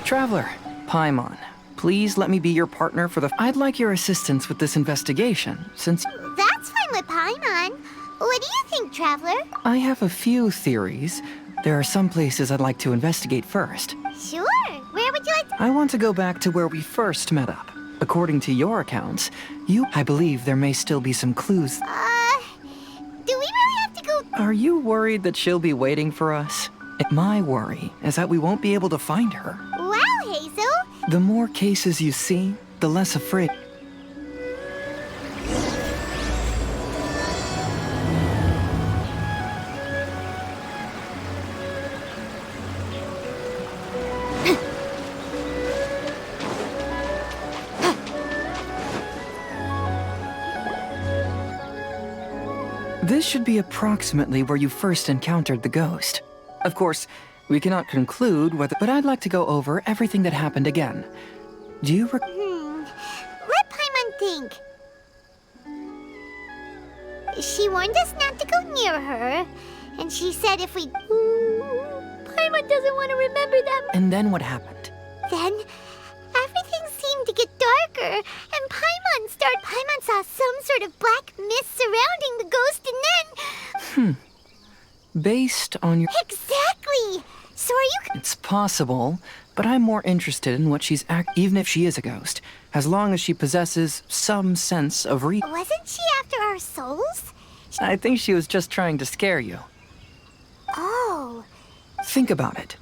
Traveler, Paimon, please let me be your partner for the... I'd like your assistance with this investigation, since... That's fine with Paimon. What do you think, Traveler? I have a few theories. There are some places I'd like to investigate first. Sure. Where would you like to... I want to go back to where we first met up. According to your accounts, I believe there may still be some clues. Do we really have to go... Are you worried that she'll be waiting for us? My worry is that we won't be able to find her. Wow, Hazel. The more cases you see, the less afraid. This should be approximately where you first encountered the ghost. Of course, we cannot conclude whether, but I'd like to go over everything that happened again. Do you Let Paimon think. She warned us not to go near her, and she said if we... Paimon doesn't want to remember them. And then what happened? Then, everything seemed to get darker, and Paimon saw some sort of black mist surrounding the ghost, and then... Based on your... Exactly! So are you... It's possible, but I'm more interested in what she's even if she is a ghost, as long as she possesses some sense of Wasn't she after our souls? I think she was just trying to scare you. Oh. Think about it.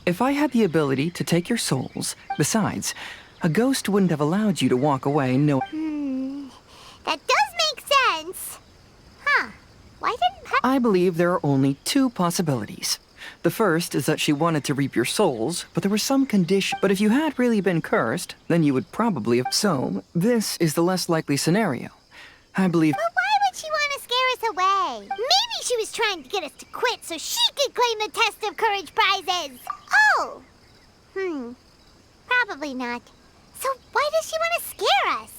If I had the ability to take your souls, besides, a ghost wouldn't have allowed you to walk away That does make sense. Huh. Why didn't I believe there are only two possibilities. The first is that she wanted to reap your souls, but there was some condition. But if you had really been cursed, then you would probably have... So, this is the less likely scenario. I believe... But why would she want to scare us away? Maybe she was trying to get us to quit so she could claim the Test of Courage prizes. Oh. Probably not. So why does she want to scare us?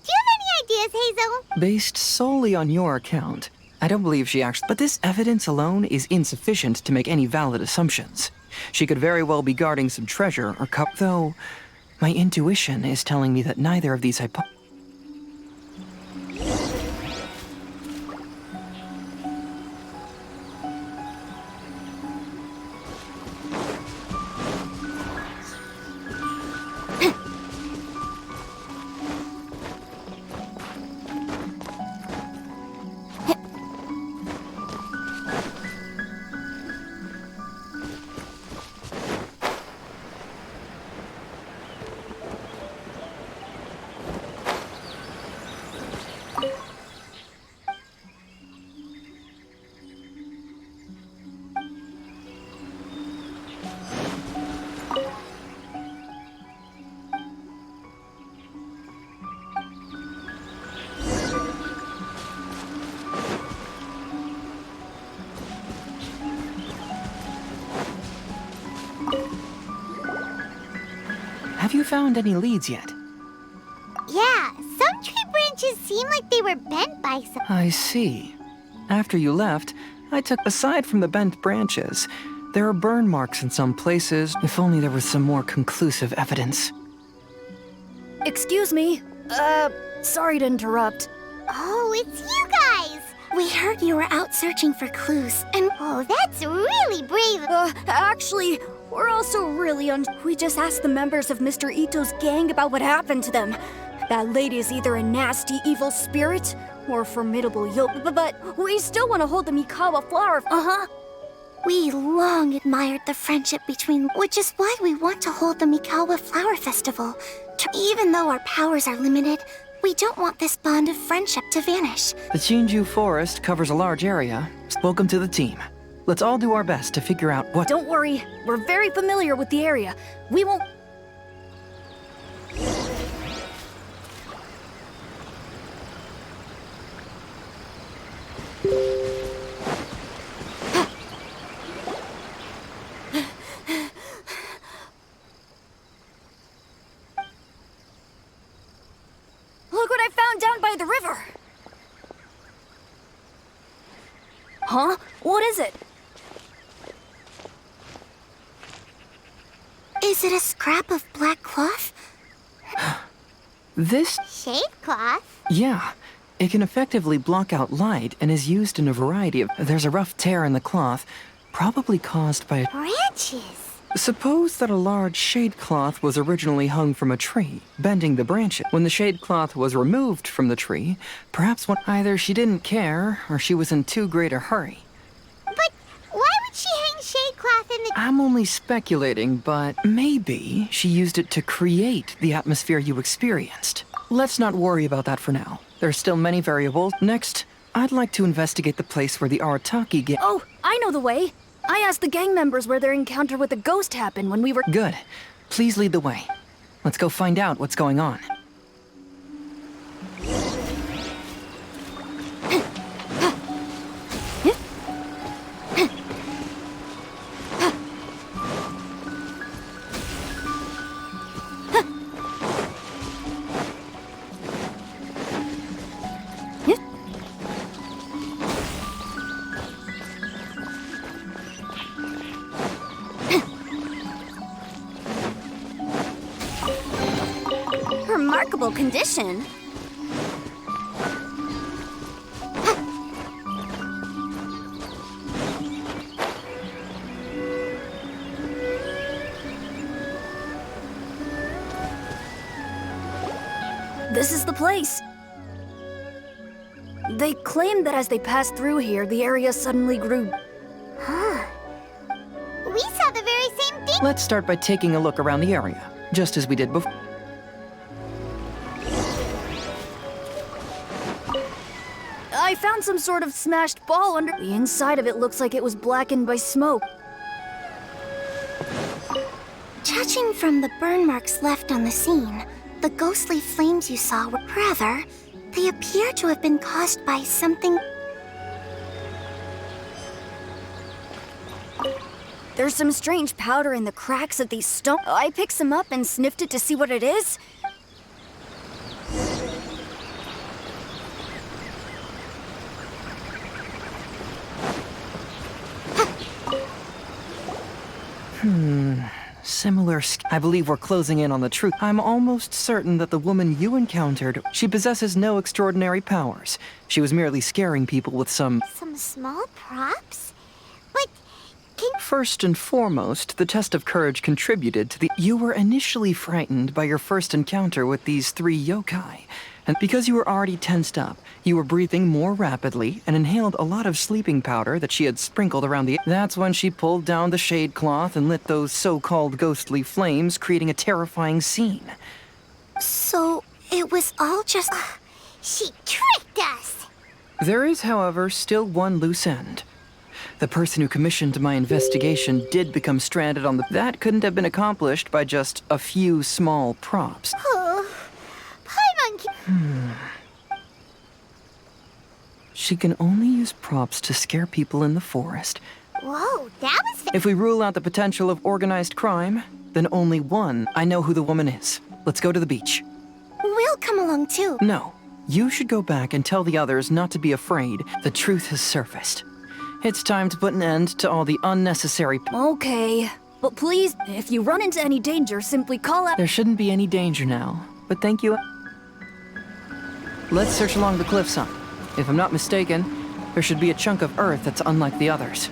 Do you have any ideas, Hazel? Based solely on your account, I don't believe she actually... But this evidence alone is insufficient to make any valid assumptions. She could very well be guarding some treasure or cup... Though, my intuition is telling me that neither of these Have you found any leads yet? Yeah, some tree branches seem like they were bent by some... I see. After you left, I took... Aside from the bent branches, there are burn marks in some places. If only there was some more conclusive evidence. Excuse me. Sorry to interrupt. Oh, it's you guys! We heard you were out searching for clues, and... Oh, that's really brave. Actually, we're also really We just asked the members of Mr. Ito's gang about what happened to them. That lady is either a nasty, evil spirit, or a formidable but we still want to hold the Mikawa flower... We long admired the friendship between... Which is why we want to hold the Mikawa Flower Festival. Even though our powers are limited, We don't want this bond of friendship to vanish. The Chinju Forest covers a large area. Welcome to the team. Let's all do our best to figure out what— Don't worry, we're very familiar with the area. We won't... Look what I found down by the river! Huh? What is it? Is it a scrap of black cloth? This? Shade cloth? Yeah. It can effectively block out light and is used in a variety of— There's a rough tear in the cloth, probably caused by— Branches. Suppose that a large shade cloth was originally hung from a tree, bending the branches. When the shade cloth was removed from the tree, perhaps either she didn't care or she was in too great a hurry. But why would she hang shade cloth in the... I'm only speculating, but maybe she used it to create the atmosphere you experienced. Let's not worry about that for now. There's still many variables. Next, I'd like to investigate the place where the Arataki get— Oh, I know the way. I asked the gang members where their encounter with the ghost happened when we were— Good. Please lead the way. Let's go find out what's going on. Remarkable condition. This is the place. They claimed that as they passed through here, the area suddenly grew... We saw the very same thing. Let's start by taking a look around the area, just as we did before. I found some sort of smashed ball under... The inside of it looks like it was blackened by smoke. Judging from the burn marks left on the scene, the ghostly flames you saw were... Rather, they appear to have been caused by something... There's some strange powder in the cracks of these stone... I picked some up and sniffed it to see what it is. Similar I believe we're closing in on the truth. I'm almost certain that the woman you encountered, she possesses no extraordinary powers. She was merely scaring people with some... Some small props? But can... First and foremost, the test of courage contributed to the... You were initially frightened by your first encounter with these 3 yokai. And because you were already tensed up, you were breathing more rapidly and inhaled a lot of sleeping powder that she had sprinkled around the... That's when she pulled down the shade cloth and lit those so-called ghostly flames, creating a terrifying scene. So, it was all just... She tricked us! There is, however, still one loose end. The person who commissioned my investigation did become stranded on the... That couldn't have been accomplished by just a few small props. Oh, Paimon... She can only use props to scare people in the forest. Whoa, that was... If we rule out the potential of organized crime, then only one. I know who the woman is. Let's go to the beach. We'll come along too. No. You should go back and tell the others not to be afraid. The truth has surfaced. It's time to put an end to all the unnecessary... Okay, but please, if you run into any danger, simply call out... There shouldn't be any danger now, but thank you. Let's search along the cliffside. If I'm not mistaken, there should be a chunk of earth that's unlike the others.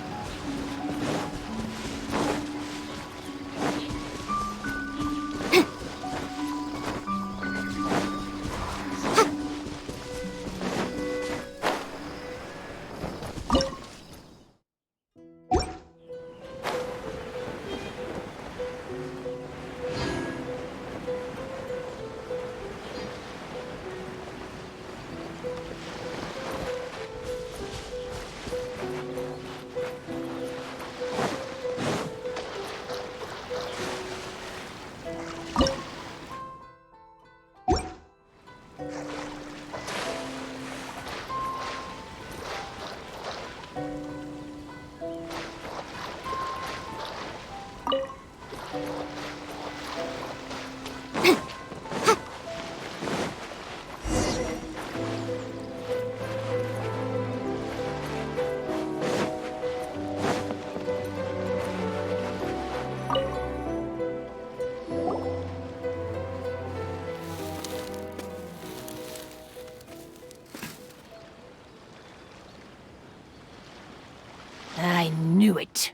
it.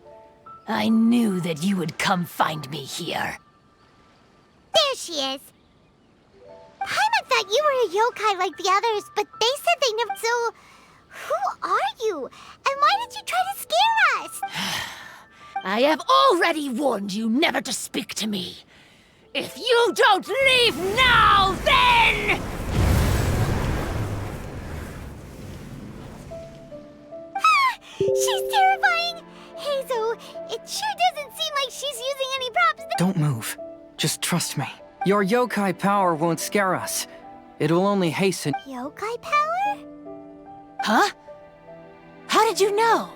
I knew that you would come find me here. There she is. Paimon thought you were a yokai like the others, but they said they never. So, who are you? And why did you try to scare us? I have already warned you never to speak to me. If you don't leave now, then... She's terrifying! Hazel, it sure doesn't seem like she's using any props. Don't move. Just trust me. Your yokai power won't scare us. It will only hasten... Yokai power? Huh? How did you know?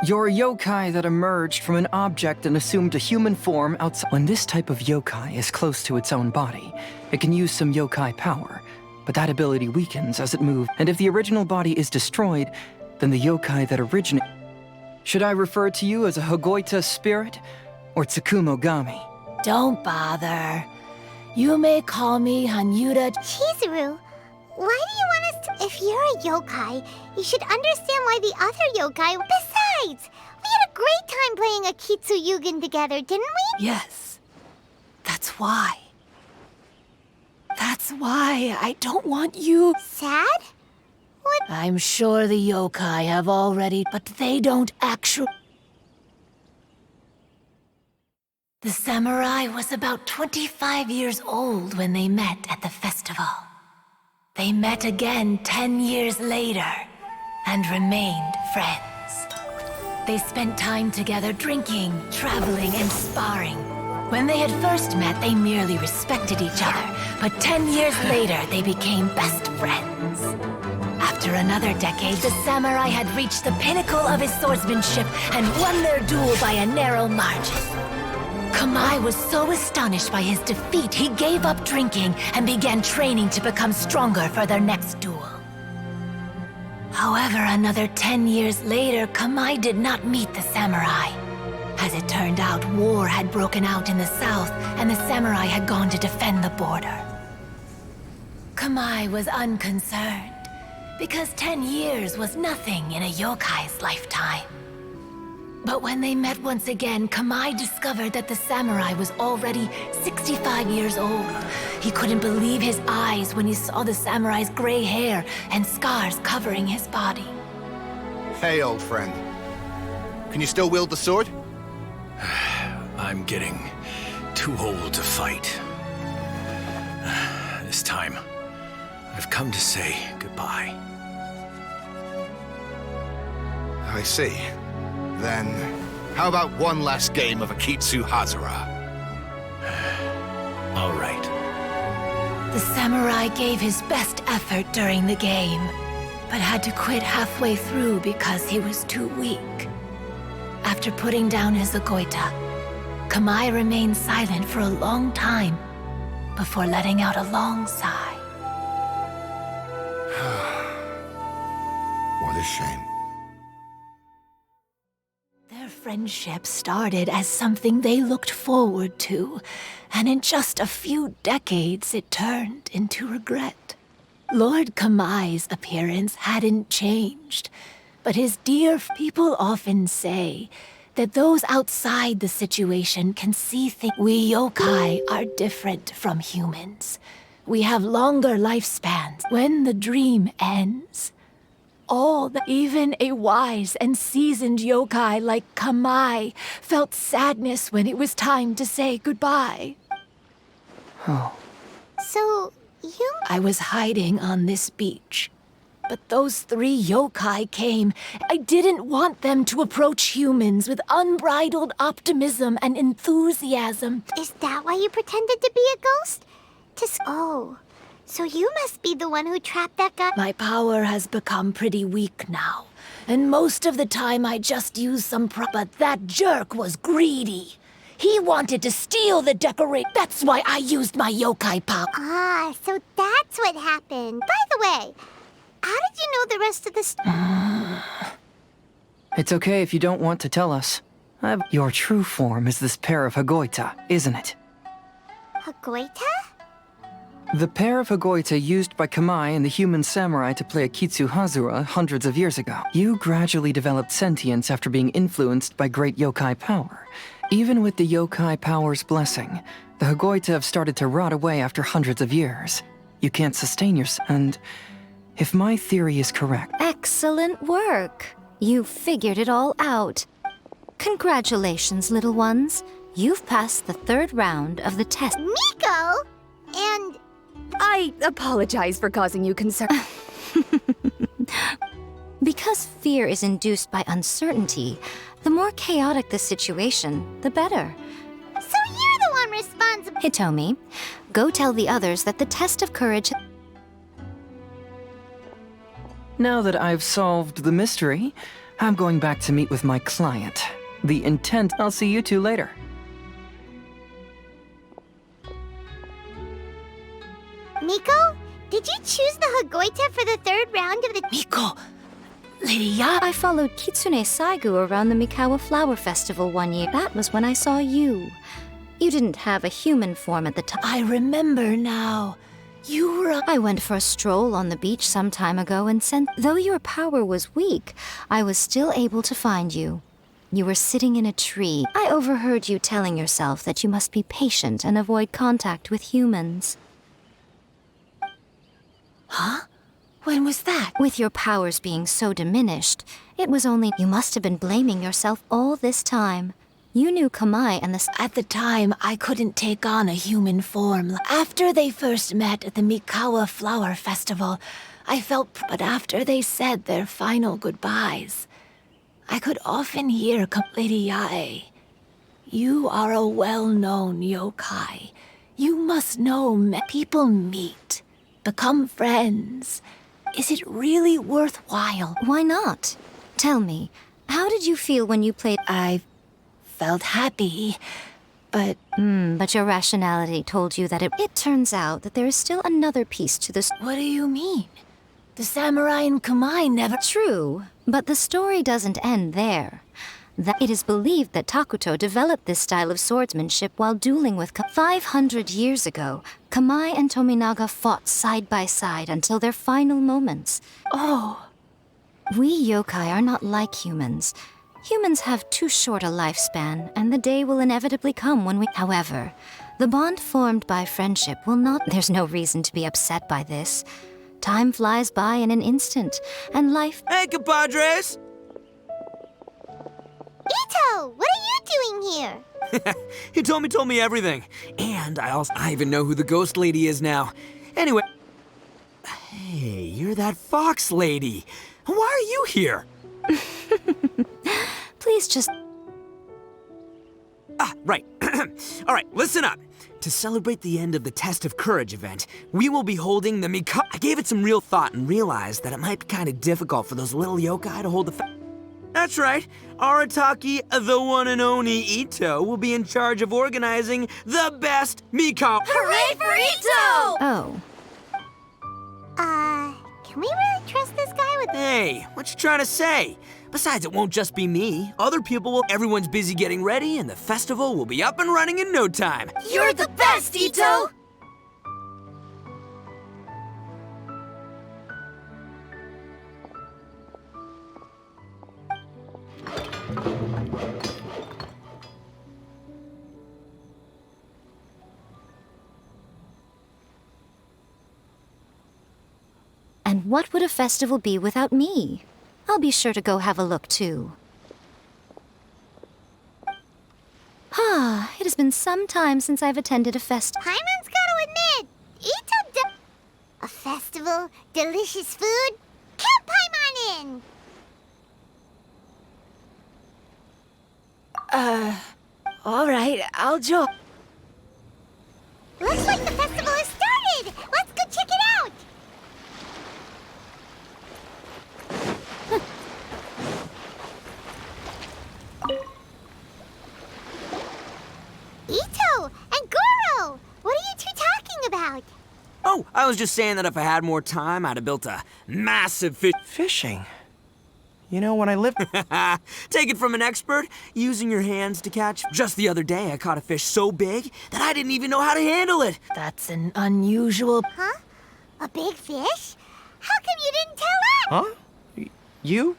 Your yokai that emerged from an object and assumed a human form outside... When this type of yokai is close to its own body, it can use some yokai power, but that ability weakens as it moves, and if the original body is destroyed, then the yokai that originated... Should I refer to you as a Hagoita spirit, or Tsukumogami? Don't bother. You may call me Hanyuda. Chizuru, why do you want us to... If you're a yokai, you should understand why the other yokai... Besides, we had a great time playing Akitsu Yugen together, didn't we? Yes. That's why. That's why I don't want you... Sad? What? I'm sure the yokai have already, but they don't actually... The samurai was about 25 years old when they met at the festival. They met again 10 years later and remained friends. They spent time together drinking, traveling, and sparring. When they had first met, they merely respected each other, but 10 years later, they became best friends. After another decade, the samurai had reached the pinnacle of his swordsmanship and won their duel by a narrow margin. Kamai was so astonished by his defeat, he gave up drinking and began training to become stronger for their next duel. However, another 10 years later, Kamai did not meet the samurai. As it turned out, war had broken out in the south, and the samurai had gone to defend the border. Kamai was unconcerned, because 10 years was nothing in a yokai's lifetime. But when they met once again, Kamai discovered that the samurai was already 65 years old. He couldn't believe his eyes when he saw the samurai's gray hair and scars covering his body. Hey, old friend. Can you still wield the sword? I'm getting too old to fight. This time, I've come to say goodbye. I see. Then, how about one last game of Akitsu Hazara? All right. The samurai gave his best effort during the game, but had to quit halfway through because he was too weak. After putting down his agoita, Kamai remained silent for a long time before letting out a long sigh. What a shame. Their friendship started as something they looked forward to, and in just a few decades it turned into regret. Lord Kamai's appearance hadn't changed, but his dear people often say that those outside the situation can see things. We yokai are different from humans. We have longer lifespans. When the dream ends, even a wise and seasoned yokai like Kamai felt sadness when it was time to say goodbye. Oh. So, you... I was hiding on this beach, but those 3 yokai came. I didn't want them to approach humans with unbridled optimism and enthusiasm. Is that why you pretended to be a ghost? Oh, so you must be the one who trapped that guy. My power has become pretty weak now, and most of the time I just use some but that jerk was greedy. He wanted to steal the decoration. That's why I used my yokai power. Ah, so that's what happened. By the way, how did you know the rest of the story? It's okay if you don't want to tell us. Your true form is this pair of Hagoita, isn't it? Hagoita? The pair of Hagoita used by Kamai and the human samurai to play Akitsu Hazura hundreds of years ago. You gradually developed sentience after being influenced by great yokai power. Even with the yokai power's blessing, the Hagoita have started to rot away after hundreds of years. You can't sustain yourself, and if my theory is correct... Excellent work. You figured it all out. Congratulations, little ones. You've passed the 3rd round of the test. Miko? And... I apologize for causing you concern. Because fear is induced by uncertainty, the more chaotic the situation, the better. So you're the one responsible... Hitomi, go tell the others that the test of courage... Now that I've solved the mystery, I'm going back to meet with my client. The intent... I'll see you two later. Miko, did you choose the Hagoita for the 3rd round of the... Miko, Lady Ya. I followed Kitsune Saigu around the Mikawa Flower Festival one year. That was when I saw you. You didn't have a human form at the time. I remember now. You were I went for a stroll on the beach some time ago and though your power was weak, I was still able to find you. You were sitting in a tree. I overheard you telling yourself that you must be patient and avoid contact with humans. Huh? When was that? With your powers being so diminished, it was only you must have been blaming yourself all this time. You knew Kamai and the... At the time, I couldn't take on a human form. After they first met at the Mikawa Flower Festival, I felt... But after they said their final goodbyes, I could often hear Lady Yae. You are a well-known yokai. You must know people meet, become friends. Is it really worthwhile? Why not? Tell me, how did you feel when you played... I felt happy, but... But your rationality told you that it turns out that there is still another piece to this... What do you mean? The samurai and Kamai never... True, but the story doesn't end there. It is believed that Takuto developed this style of swordsmanship while dueling with 500 years ago. Kamai and Tominaga fought side by side until their final moments. Oh. We yokai are not like humans. Humans have too short a lifespan, and the day will inevitably come when we... However, the bond formed by friendship will not... There's no reason to be upset by this. Time flies by in an instant, and life... Hey, compadres! Ito, what are you doing here? Hitomi told me everything. And I even know who the ghost lady is now. Anyway... Hey, you're that fox lady. Why are you here? Please just... Ah, right. All right, listen up. To celebrate the end of the Test of Courage event, we will be holding the Mika... I gave it some real thought and realized that it might be kind of difficult for those little yokai to hold the... That's right. Arataki, the one and only Ito, will be in charge of organizing the best Mika... Hooray for Ito! Oh. Can we really trust this guy with... Hey, what you trying to say? Besides, it won't just be me. Other people will... Everyone's busy getting ready, and the festival will be up and running in no time. You're the best, Ito! And what would a festival be without me? I'll be sure to go have a look, too. It has been some time since I've attended a festival. Paimon's gotta admit, Ito a festival, delicious food. Count Paimon in! All right, I'll join. Looks like the festival has started! Let's go check it out! Ito and Goro! What are you two talking about? Oh, I was just saying that if I had more time, I'd have built a massive fish... Fishing? You know, when I lived... Take it from an expert, using your hands to catch. Just the other day, I caught a fish so big that I didn't even know how to handle it. That's an unusual... Huh? A big fish? How come you didn't tell us? Huh? You?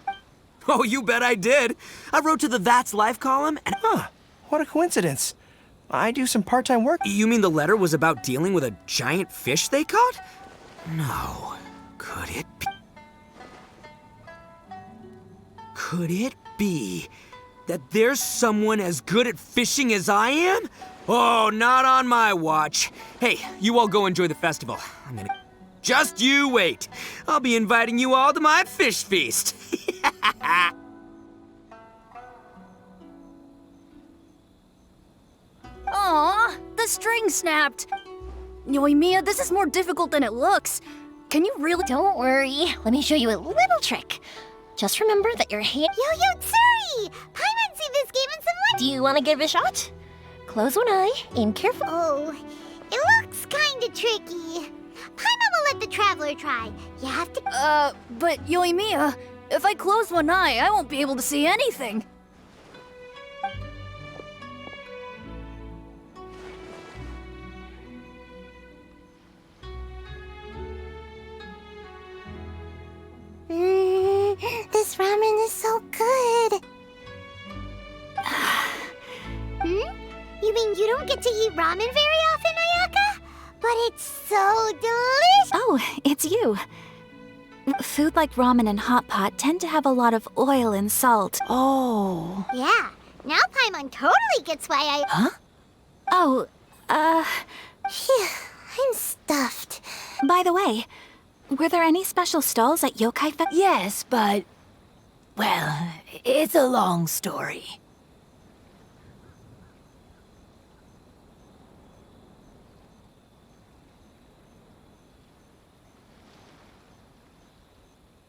Oh, you bet I did. I wrote to the That's Life column and... Huh. What a coincidence. I do some part-time work. You mean the letter was about dealing with a giant fish they caught? No. Could it be... Could it be that there's someone as good at fishing as I am? Oh, not on my watch. Hey, you all go enjoy the festival. I'm gonna... Just you wait. I'll be inviting you all to my fish feast. Aw, the string snapped. Yoimiya, this is more difficult than it looks. Can you really... Don't worry. Let me show you a little trick. Just remember that your hand... Yo-Yo Tsuri! Paimon see this game in some light. Do you want to give it a shot? Close one eye, aim carefully. Oh, it looks kinda tricky. Paimon will let the traveler try. You have to... But Yoimiya, if I close one eye, I won't be able to see anything. This ramen is so good. You mean you don't get to eat ramen very often, Ayaka? But it's so delicious. Oh, it's you. Food like ramen and hot pot tend to have a lot of oil and salt. Oh. Yeah, now Paimon totally gets why I... Huh? Oh, Phew, I'm stuffed. by the way, were there any special stalls at Yokai Fest? Yes, but... well, it's a long story.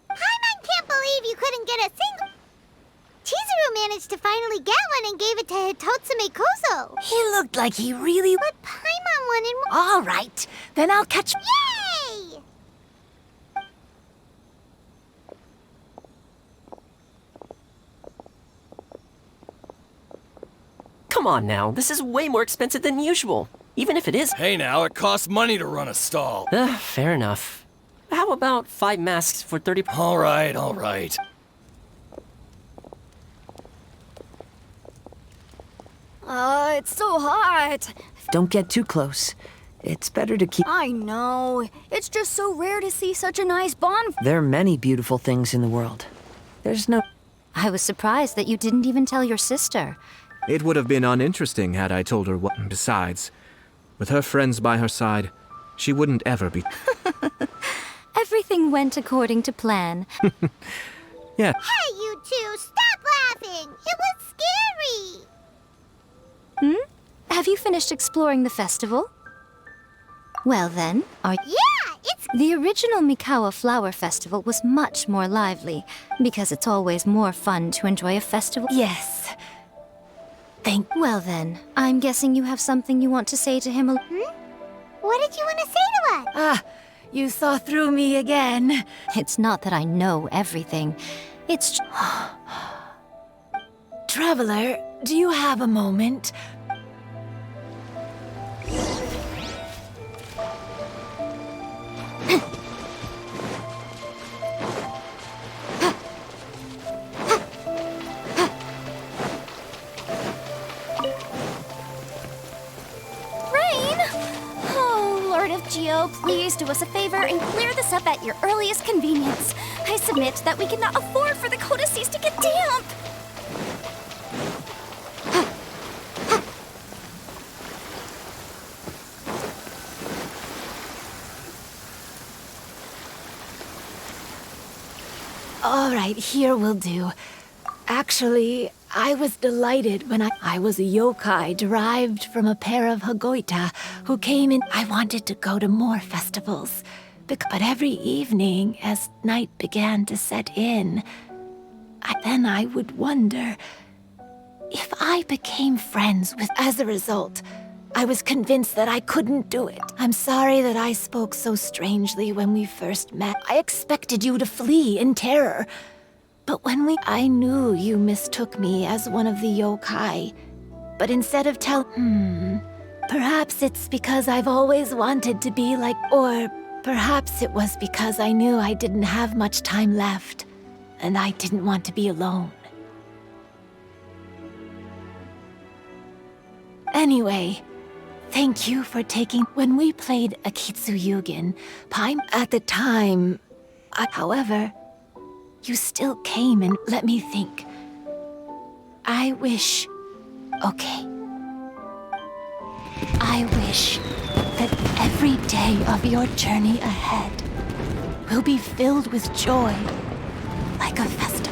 Paimon can't believe you couldn't get a single... Chizuru managed to finally get one and gave it to Hitotsume Kozo. He looked like he really... But Paimon wanted more... All right, then I'll catch... Yay! Come on now, this is way more expensive than usual. Even if it is... Hey now, it costs money to run a stall. Fair enough. How about 5 masks for 30... All right, all right. It's so hot. Don't get too close. It's better to keep... I know. It's just so rare to see such a nice bonfire. There are many beautiful things in the world. There's no... I was surprised that you didn't even tell your sister. It would have been uninteresting had I told her what... Besides, with her friends by her side, she wouldn't ever be... Everything went according to plan. Yeah. Hey, you two, stop laughing! It was scary! Have you finished exploring the festival? Well then, Yeah, it's... The original Mikawa Flower Festival was much more lively, because it's always more fun to enjoy a festival. Yes. Well then, I'm guessing you have something you want to say to him. What did you want to say to us? Ah, you saw through me again. It's not that I know everything. It's... Traveler, do you have a moment? Geo, please do us a favor and clear this up at your earliest convenience. I submit that we cannot afford for the codices to get damp. All right, here will do. Actually, I was delighted when I was a yokai derived from a pair of Hagoita who came in. I wanted to go to more festivals, but every evening as night began to set in, then I would wonder if I became friends with... As a result, I was convinced that I couldn't do it. I'm sorry that I spoke so strangely when we first met. I expected you to flee in terror. But I knew you mistook me as one of the yokai. But instead of perhaps it's because I've always wanted to be like, or perhaps it was because I knew I didn't have much time left, and I didn't want to be alone. Anyway, thank you for taking... When we played Akitsu Yugen, at the time... however, you still came and let me think. I wish... Okay. I wish that every day of your journey ahead will be filled with joy, like a festival.